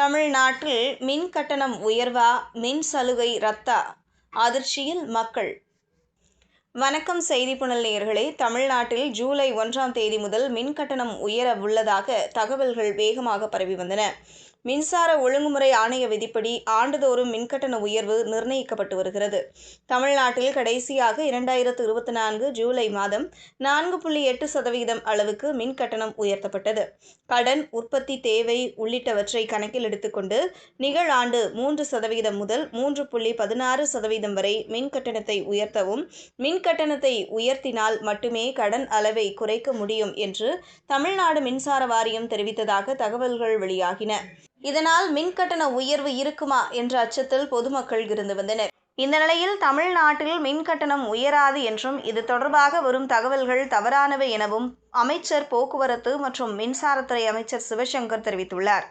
தமிழ்நாட்டில் மின் கட்டணம் உயர்வா? மின் சலுகை ரத்தா? அதிர்ச்சியில் மக்கள். வணக்கம் செய்திப்புனல் நேயர்களே. தமிழ்நாட்டில் ஜூலை 1ஆம் தேதி முதல் மின் கட்டணம் உயர உள்ளதாக தகவல்கள் வேகமாக பரவி வந்தன. மின்சார ஒழுங்குமுறை ஆணைய விதிப்படி ஆண்டுதோறும் மின்கட்டண உயர்வு நிர்ணயிக்கப்பட்டு வருகிறது. தமிழ்நாட்டில் கடைசியாக 2024 ஜூலை மாதம் 4.8% அளவுக்கு மின் கட்டணம் உயர்த்தப்பட்டது. கடன், உற்பத்தி தேவை உள்ளிட்டவற்றை கணக்கில் எடுத்துக்கொண்டு நிகழாண்டு 3% முதல் 3.16% வரை மின் கட்டணத்தை உயர்த்தவும், மின் கட்டணத்தை உயர்த்தினால் மட்டுமே கடன் அளவை குறைக்க முடியும் என்று தமிழ்நாடு மின்சார வாரியம் தெரிவித்ததாக தகவல்கள் வெளியாகின. இதனால் மின் கட்டண உயர்வு இருக்குமா என்ற அச்சத்தில் பொதுமக்கள் இருந்து வந்தனர். இந்த நிலையில் தமிழ்நாட்டில் மின் கட்டணம் உயராது என்றும், இது தொடர்பாக வரும் தகவல்கள் தவறானவை எனவும் அமைச்சர் போக்குவரத்து மற்றும் மின்சாரத்துறை அமைச்சர் சிவசங்கர் தெரிவித்துள்ளார்.